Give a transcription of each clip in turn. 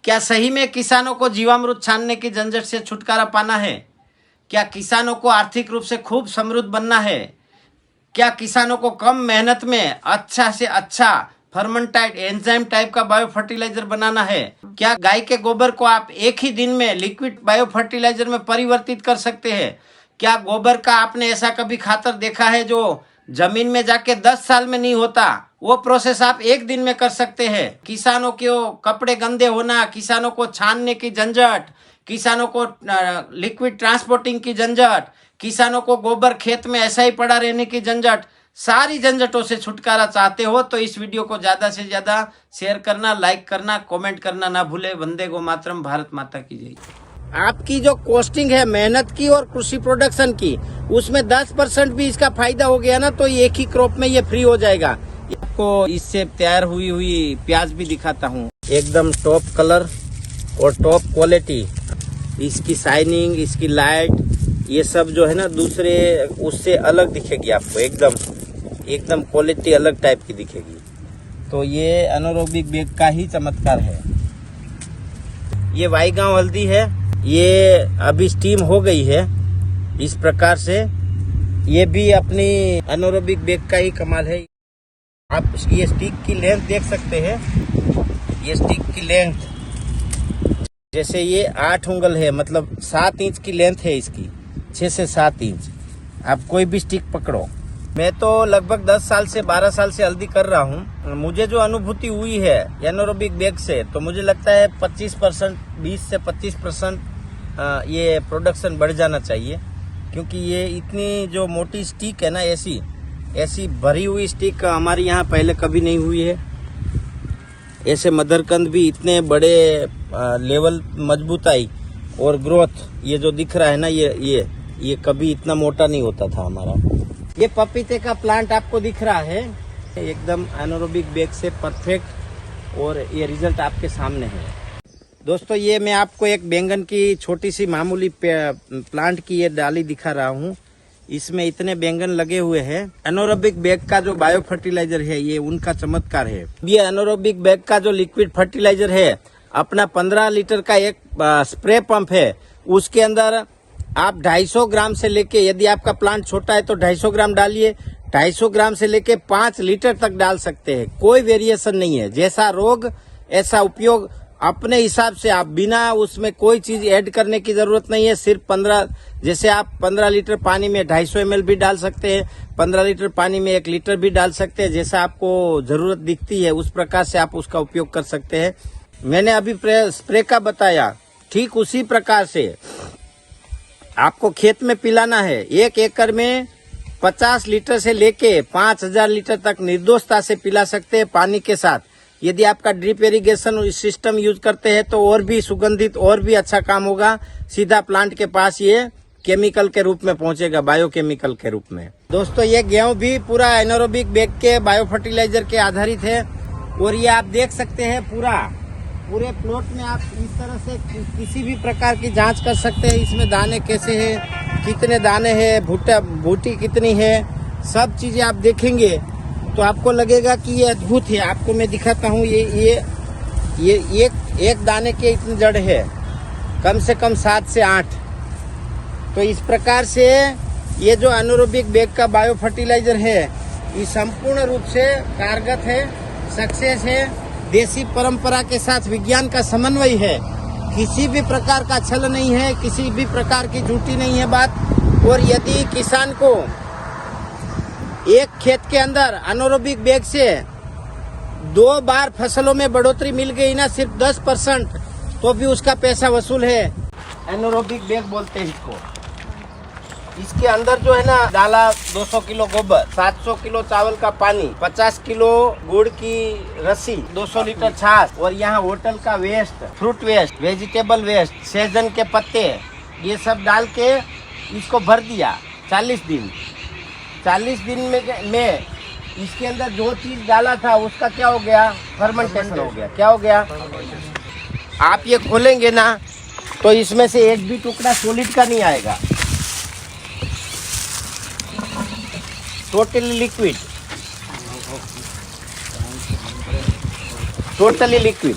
क्या सही में किसानों को जीवामृत छानने की झंझट से छुटकारा पाना है? क्या किसानों को आर्थिक रूप से खूब समृद्ध बनना है? क्या किसानों को कम मेहनत में अच्छा से अच्छा फर्मेंटाइड एंजाइम टाइप का बायो फर्टिलाइजर बनाना है? क्या गाय के गोबर को आप एक ही दिन में लिक्विड बायो फर्टिलाइजर में परिवर्तित कर सकते हैं? क्या गोबर का आपने ऐसा कभी खातर देखा है जो जमीन में जाके 10 साल में नहीं होता? वो प्रोसेस आप एक दिन में कर सकते हैं। किसानों के कपड़े गंदे होना, किसानों को छानने की झंझट, किसानों को लिक्विड ट्रांसपोर्टिंग की झंझट, किसानों को गोबर खेत में ऐसा ही पड़ा रहने की झंझट, सारी झंझटों से छुटकारा चाहते हो तो इस वीडियो को ज्यादा से ज्यादा शेयर करना, लाइक करना, कमेंट करना ना भूले। वंदे गो मातरम, भारत माता की जय। आपकी जो कॉस्टिंग है मेहनत की और कृषि प्रोडक्शन की, उसमें 10% भी इसका फायदा हो गया ना तो एक ही क्रॉप में ये फ्री हो जाएगा। आपको इससे तैयार हुई हुई प्याज भी दिखाता हूँ, एकदम टॉप कलर और टॉप क्वालिटी। इसकी शाइनिंग, इसकी लाइट, ये सब जो है ना दूसरे उससे अलग दिखेगी आपको, एकदम क्वालिटी अलग टाइप की दिखेगी। तो ये एनारोबिक बैग का ही चमत्कार है। ये वाईगांव हल्दी है, ये अभी स्टीम हो गई है इस प्रकार से। ये भी अपनी एनारोबिक बैग का ही कमाल है। आप ये स्टिक की लेंथ देख सकते हैं, ये स्टिक की लेंथ जैसे ये 8 उंगल है, मतलब 7 इंच की लेंथ है इसकी, 6 से 7 इंच। आप कोई भी स्टिक पकड़ो। मैं तो लगभग 10 साल से 12 साल से हल्दी कर रहा हूँ। मुझे जो अनुभूति हुई है एनारोबिक बैग से, तो मुझे लगता है 25%, 20 से 25% ये प्रोडक्शन बढ़ जाना चाहिए। क्योंकि ये इतनी जो मोटी स्टिक है ना, ऐसी भरी हुई स्टिक हमारे यहाँ पहले कभी नहीं हुई है। ऐसे मदरकंद भी इतने बड़े लेवल, मजबूताई और ग्रोथ, ये जो दिख रहा है ना, ये कभी इतना मोटा नहीं होता था हमारा। ये पपीते का प्लांट आपको दिख रहा है, एकदम एनारोबिक बैग से परफेक्ट, और ये रिजल्ट आपके सामने है। दोस्तों, ये मैं आपको एक बैंगन की छोटी सी मामूली प्लांट की ये डाली दिखा रहा हूँ। इसमें इतने बैंगन लगे हुए हैं। एनारोबिक बैग का जो बायो फर्टिलाइजर है, ये उनका चमत्कार है। ये एनारोबिक बैग का जो लिक्विड फर्टिलाइजर है, अपना 15 लीटर का एक स्प्रे पंप है। उसके अंदर आप 250 ग्राम से लेके, यदि आपका प्लांट छोटा है तो 250 ग्राम डालिए, 250 ग्राम से लेके 5 लीटर तक डाल सकते हैं। कोई वेरिएशन नहीं है, जैसा रोग ऐसा उपयोग। अपने हिसाब से आप बिना उसमें कोई चीज ऐड करने की जरूरत नहीं है। सिर्फ 15, जैसे आप 15 लीटर पानी में 250 ml भी डाल सकते हैं, 15 लीटर पानी में 1 लीटर भी डाल सकते हैं। जैसा आपको जरूरत दिखती है उस प्रकार से आप उसका उपयोग कर सकते हैं। मैंने अभी स्प्रे का बताया, ठीक उसी प्रकार से आपको खेत में पिलाना है। 1 एकड़ में 50 लीटर से लेके 5000 लीटर तक निर्दोषता से पिला सकते हैं पानी के साथ। यदि आपका ड्रिप इरिगेशन सिस्टम यूज करते हैं तो और भी सुगंधित, और भी अच्छा काम होगा। सीधा प्लांट के पास ये केमिकल के रूप में पहुंचेगा, बायोकेमिकल के रूप में। दोस्तों, ये गेहूं भी पूरा एनारोबिक बैग के बायो फर्टिलाइजर के आधारित है। और ये आप देख सकते हैं पूरे प्लॉट में आप इस तरह से किसी भी प्रकार की जांच कर सकते हैं। इसमें दाने कैसे हैं, कितने दाने हैं, बूटी कितनी है, सब चीजें आप देखेंगे तो आपको लगेगा कि ये अद्भुत है। आपको मैं दिखाता हूँ, ये एक दाने के इतने जड़ है, कम से कम 7 से 8। तो इस प्रकार से ये जो एनारोबिक बैग का बायो फर्टिलाइजर है, ये संपूर्ण रूप से कारगर है, सक्सेस है। देसी परंपरा के साथ विज्ञान का समन्वय है। किसी भी प्रकार का छल नहीं है, किसी भी प्रकार की झूठी नहीं है बात। और यदि किसान को एक खेत के अंदर एनारोबिक बैग से 2 बार फसलों में बढ़ोतरी मिल गई ना, सिर्फ 10%, तो भी उसका पैसा वसूल है। एनारोबिक बैग बोलते हैं इसको। इसके अंदर जो है ना, डाला 200 किलो गोबर, 700 किलो चावल का पानी, 50 किलो गुड़ की रस्सी, 200 लीटर छाछ, और यहाँ होटल का waste, fruit waste, vegetable waste, सहजन के पत्ते, ये सब डाल के इसको भर दिया 40 दिन। 40 दिन में इसके अंदर जो चीज डाला था उसका क्या हो गया, फर्मेंटेशन हो गया। क्या हो गया, आप ये खोलेंगे ना तो इसमें से एक भी टुकड़ा सॉलिड का नहीं आएगा। Totally liquid, totally liquid.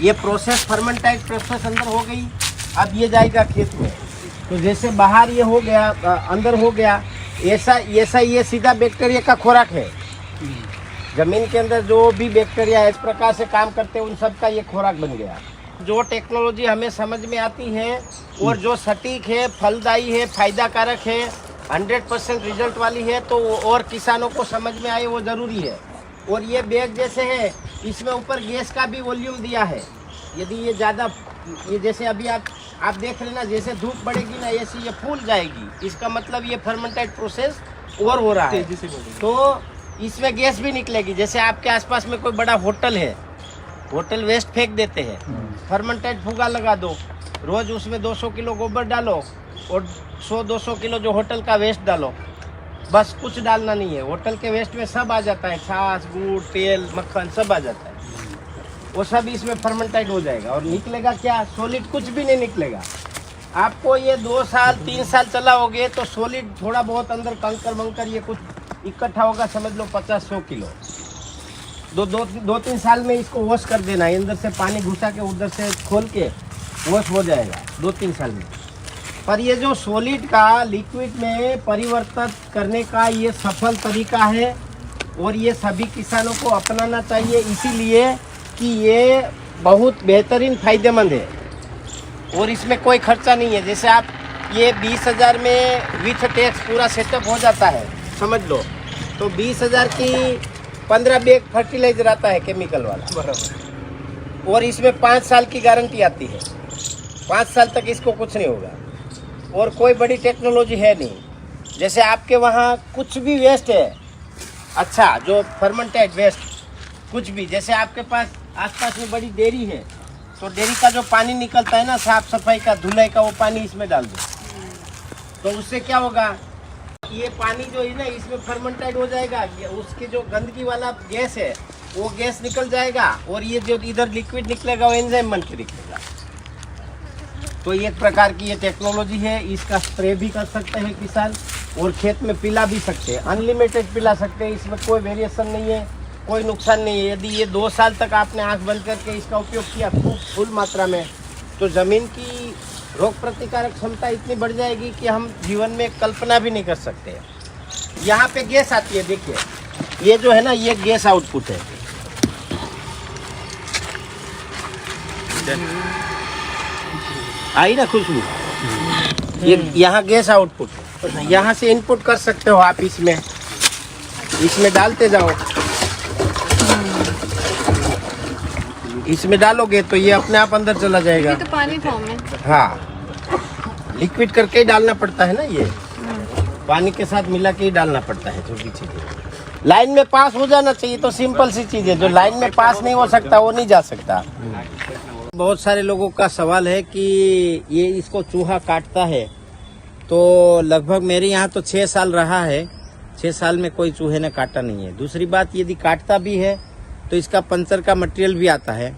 ये प्रोसेस फर्मेंटाइड प्रोसेस अंदर हो गई। अब ये जाएगा खेत में। तो जैसे बाहर ये हो गया, अंदर हो गया, ऐसा ये सीधा बैक्टीरिया का खुराक है। जमीन के अंदर जो भी बैक्टीरिया इस प्रकार से काम करते हैं उन सब का ये खुराक बन गया। जो टेक्नोलॉजी हमें समझ में आती है और जो सटीक है, फलदायी है, फायदाकारक है, 100% रिजल्ट वाली है, तो और किसानों को समझ में आए वो ज़रूरी है। और ये बैग जैसे है, इसमें ऊपर गैस का भी वॉल्यूम दिया है। यदि ये ज़्यादा, ये जैसे अभी आप देख लेना, जैसे धूप बढ़ेगी ना ऐसे ये फूल जाएगी। इसका मतलब ये फर्मेंटाइड प्रोसेस और हो रहा है, तो इसमें गैस भी निकलेगी। जैसे आपके आसपास में कोई बड़ा होटल है, होटल वेस्ट फेंक देते हैं, फर्मेंटाइड फुगा लगा दो, रोज उसमें 200 किलो गोबर डालो और 100-200 किलो जो होटल का वेस्ट डालो, बस कुछ डालना नहीं है। होटल के वेस्ट में सब आ जाता है, छाछ, गुड़, तेल, मक्खन सब आ जाता है, वो सब इसमें फर्मेंटाइड हो जाएगा। और निकलेगा क्या? सॉलिड कुछ भी नहीं निकलेगा। आपको ये 2 साल 3 साल चलाओगे तो सॉलिड थोड़ा बहुत अंदर कंकर वंकर ये कुछ इकट्ठा होगा, समझ लो 50-100 किलो। 2-3 साल में इसको वॉश कर देना है, अंदर से पानी घुसा के उधर से खोल के वॉश हो जाएगा 2-3 साल में। पर ये जो सॉलिड का लिक्विड में परिवर्तित करने का ये सफल तरीका है और ये सभी किसानों को अपनाना चाहिए, इसीलिए कि ये बहुत बेहतरीन फायदेमंद है और इसमें कोई खर्चा नहीं है। जैसे आप ये 20,000 में विथ टैक्स पूरा सेटअप हो जाता है, समझ लो, तो 20,000 की 15 बैग फर्टिलाइजर आता है केमिकल वाला, बराबर। और इसमें 5 साल की गारंटी आती है, 5 साल तक इसको कुछ नहीं होगा। और कोई बड़ी टेक्नोलॉजी है नहीं। जैसे आपके वहाँ कुछ भी वेस्ट है, अच्छा जो फर्मेंटेड वेस्ट कुछ भी, जैसे आपके पास आसपास में बड़ी डेयरी है, तो डेयरी का जो पानी निकलता है ना, साफ सफाई का, धुलाई का, वो पानी इसमें डाल दो, तो उससे क्या होगा? ये पानी जो है ना इसमें फर्मेंटाइड हो जाएगा। उसके जो गंदगी वाला गैस है वो गैस निकल जाएगा और ये जो इधर लिक्विड निकलेगा वो एंजाइम बन के निकलेगा। तो ये एक प्रकार की ये टेक्नोलॉजी है। इसका स्प्रे भी कर सकते हैं किसान और खेत में पिला भी सकते हैं, अनलिमिटेड पिला सकते हैं। इसमें कोई वेरिएशन नहीं है, कोई नुकसान नहीं है। यदि ये 2 साल तक आपने आँख बंद करके इसका उपयोग किया खूब फुल मात्रा में, तो ज़मीन की रोग प्रतिकारक क्षमता इतनी बढ़ जाएगी कि हम जीवन में कल्पना भी नहीं कर सकते। यहाँ पे गैस आती है, देखिए ये जो है ना, ये गैस आउटपुट है। आई ना खुशबू, ये यहाँ गैस आउटपुट, यहाँ से इनपुट कर सकते हो आप। इसमें डालते जाओ, इसमें डालोगे तो ये अपने आप अंदर चला जाएगा। तो पानी फॉर्म में, हाँ, लिक्विड करके ही डालना पड़ता है ना, ये पानी के साथ मिला के ही डालना पड़ता है। जो भी चीज़ें लाइन में पास हो जाना चाहिए, तो सिंपल सी चीज़ है। जो लाइन में पास नहीं हो सकता वो नहीं जा सकता। बहुत सारे लोगों का सवाल है कि ये इसको चूहा काटता है, तो लगभग मेरे यहाँ तो 6 साल रहा है, 6 साल में कोई चूहे ने काटा नहीं है। दूसरी बात, यदि काटता भी है तो इसका पंचर का मटेरियल भी आता है।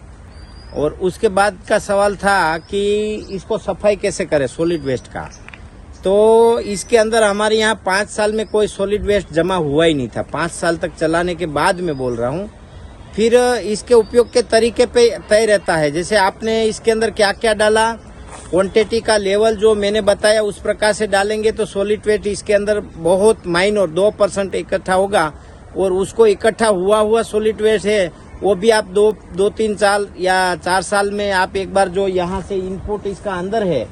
और उसके बाद का सवाल था कि इसको सफाई कैसे करें सॉलिड वेस्ट का, तो इसके अंदर हमारे यहाँ 5 साल में कोई सॉलिड वेस्ट जमा हुआ ही नहीं था। 5 साल तक चलाने के बाद मैं बोल रहा हूँ। फिर इसके उपयोग के तरीके पे तय रहता है। जैसे आपने इसके अंदर क्या क्या डाला, क्वांटिटी का लेवल जो मैंने बताया उस प्रकार से डालेंगे तो सॉलिड वेस्ट इसके अंदर बहुत माइनर 2% इकट्ठा होगा। और उसको इकट्ठा हुआ सॉलिड वेस्ट है वो भी आप 2-3 साल या 4 साल में आप एक बार जो यहाँ से इनपुट इसका अंदर है,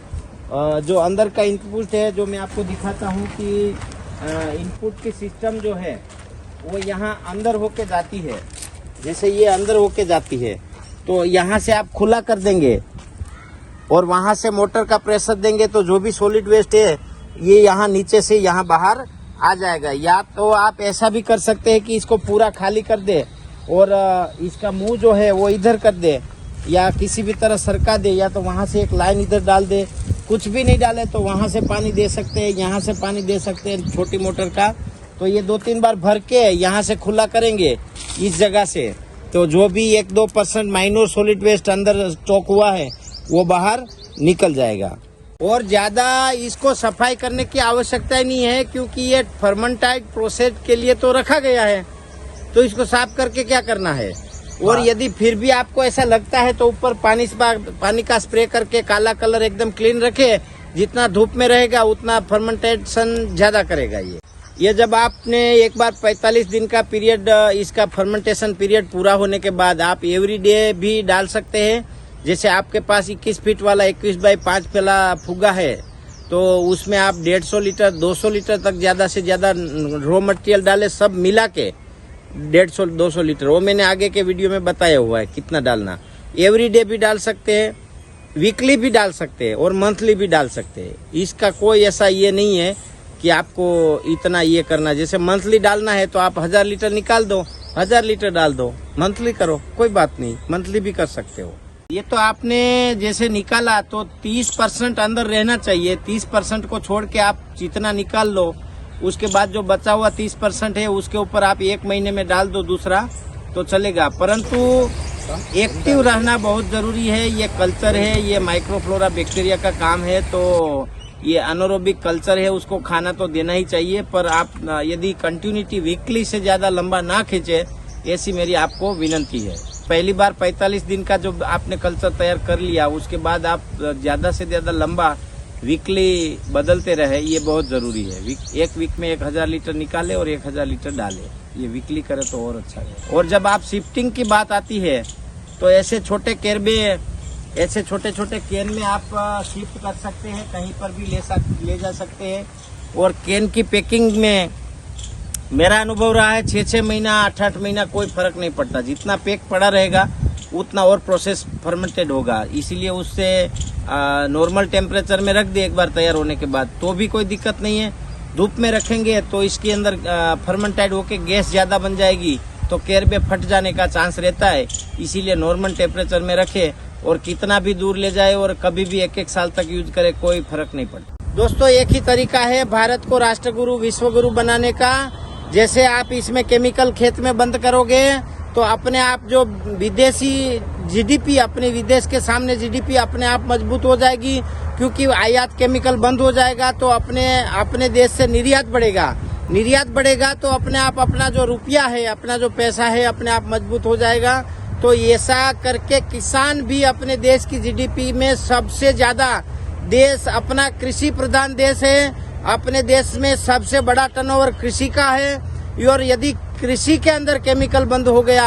जो अंदर का इनपुट है, जो मैं आपको दिखाता हूँ कि इनपुट की सिस्टम जो है वो यहाँ अंदर होके जाती है। जैसे ये अंदर होके जाती है तो यहाँ से आप खुला कर देंगे और वहाँ से मोटर का प्रेशर देंगे तो जो भी सॉलिड वेस्ट है ये यहाँ नीचे से यहाँ बाहर आ जाएगा। या तो आप ऐसा भी कर सकते हैं कि इसको पूरा खाली कर दे और इसका मुंह जो है वो इधर कर दे या किसी भी तरह सरका दे, या तो वहाँ से एक लाइन इधर डाल दे। कुछ भी नहीं डाले तो वहाँ से पानी दे सकते हैं, यहाँ से पानी दे सकते हैं छोटी मोटर का। तो ये 2-3 बार भर के यहाँ से खुला करेंगे इस जगह से, तो जो भी 1-2% माइनर सॉलिड वेस्ट अंदर स्टॉक हुआ है वो बाहर निकल जाएगा। और ज़्यादा इसको सफाई करने की आवश्यकता ही नहीं है, क्योंकि ये फर्मेंटाइड प्रोसेस के लिए तो रखा गया है। तो इसको साफ करके क्या करना है, और यदि फिर भी आपको ऐसा लगता है तो ऊपर पानी का स्प्रे करके काला कलर एकदम क्लीन रखे। जितना धूप में रहेगा उतना फर्मेंटेशन ज्यादा करेगा। ये जब आपने एक बार 45 दिन का पीरियड, इसका फर्मेंटेशन पीरियड पूरा होने के बाद आप एवरीडे भी डाल सकते हैं। जैसे आपके पास 21 फीट वाला 21 बाई 5 फैला फुग्गा है तो उसमें आप 150 लीटर 200 लीटर तक ज्यादा से ज्यादा रॉ मटेरियल डालें, सब मिला के 150-200 लीटर। वो मैंने आगे के वीडियो में बताया हुआ है कितना डालना। एवरीडे भी डाल सकते हैं, वीकली भी डाल सकते हैं और मंथली भी डाल सकते हैं। इसका कोई ऐसा ये नहीं है कि आपको इतना ये करना। जैसे मंथली डालना है तो आप 1000 लीटर निकाल दो, 1000 लीटर डाल दो, मंथली करो, कोई बात नहीं, मंथली भी कर सकते हो। ये तो आपने जैसे निकाला तो 30% अंदर रहना चाहिए। 30% को छोड़ के आप जितना निकाल लो, उसके बाद जो बचा हुआ 30% है उसके ऊपर आप 1 महीने में डाल दो दूसरा तो चलेगा। परंतु एक्टिव रहना बहुत जरूरी है। ये कल्चर है, ये माइक्रोफ्लोरा बैक्टीरिया का काम है, तो ये अनोरोबिक कल्चर है, उसको खाना तो देना ही चाहिए। पर आप यदि कंटिन्यूटी वीकली से ज्यादा लंबा ना खींचे, ऐसी मेरी आपको विनती है। पहली बार 45 दिन का जो आपने कल्चर तैयार कर लिया, उसके बाद आप ज्यादा से ज्यादा लंबा वीकली बदलते रहे, ये बहुत जरूरी है। एक वीक में 1000 लीटर निकाले और 1000 लीटर डाले, ये वीकली करे तो और अच्छा है। और जब आप शिफ्टिंग की बात आती है तो ऐसे छोटे केरबे, ऐसे छोटे छोटे कैन में आप शिफ्ट कर सकते हैं, कहीं पर भी ले जा सकते हैं। और कैन की पैकिंग में मेरा अनुभव रहा है 6-6 महीना 8-8 महीना कोई फर्क नहीं पड़ता। जितना पैक पड़ा रहेगा उतना और प्रोसेस फर्मेंटेड होगा। इसीलिए उससे नॉर्मल टेम्परेचर में रख दे एक बार तैयार होने के बाद तो भी कोई दिक्कत नहीं है। धूप में रखेंगे तो इसके अंदर फर्मेंटेड होके गैस ज्यादा बन जाएगी तो केरबे फट जाने का चांस रहता है। इसीलिए नॉर्मल टेम्परेचर में रखे और कितना भी दूर ले जाए और कभी भी 1-1 साल तक यूज करे, कोई फर्क नहीं पड़ता। दोस्तों, एक ही तरीका है भारत को राष्ट्रगुरु विश्वगुरु बनाने का। जैसे आप इसमें केमिकल खेत में बंद करोगे तो अपने आप जो विदेशी जीडीपी, अपने विदेश के सामने जीडीपी अपने आप मजबूत हो जाएगी, क्योंकि आयात केमिकल बंद हो जाएगा तो अपने देश से निर्यात बढ़ेगा। निर्यात बढ़ेगा तो अपने आप अपना जो रुपया है, अपना जो पैसा है अपने आप मजबूत हो जाएगा। तो ऐसा करके किसान भी अपने देश की जीडीपी में सबसे ज्यादा, देश अपना कृषि प्रधान देश है, अपने देश में सबसे बड़ा टर्नओवर कृषि का है। और यदि कृषि के अंदर केमिकल बंद हो गया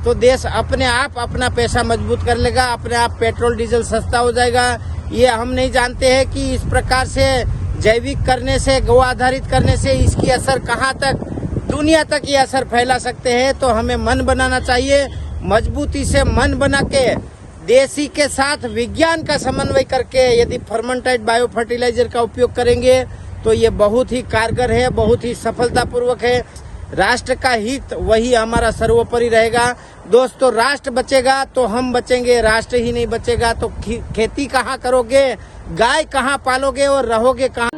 तो देश अपने आप अपना पैसा मजबूत कर लेगा, अपने आप पेट्रोल डीजल सस्ता हो जाएगा। ये हम नहीं जानते हैं कि इस प्रकार से जैविक करने से, गौ आधारित करने से इसकी असर कहाँ तक, दुनिया तक ये असर फैला सकते हैं। तो हमें मन बनाना चाहिए, मजबूती से मन बना के देसी के साथ विज्ञान का समन्वय करके यदि फर्मेंटेड बायो फर्टिलाइजर का उपयोग करेंगे तो ये बहुत ही कारगर है, बहुत ही सफलतापूर्वक है। राष्ट्र का हित वही हमारा सर्वोपरि रहेगा। दोस्तों, राष्ट्र बचेगा तो हम बचेंगे, राष्ट्र ही नहीं बचेगा तो खेती कहाँ करोगे, गाय कहाँ पालोगे और रहोगे कहाँ।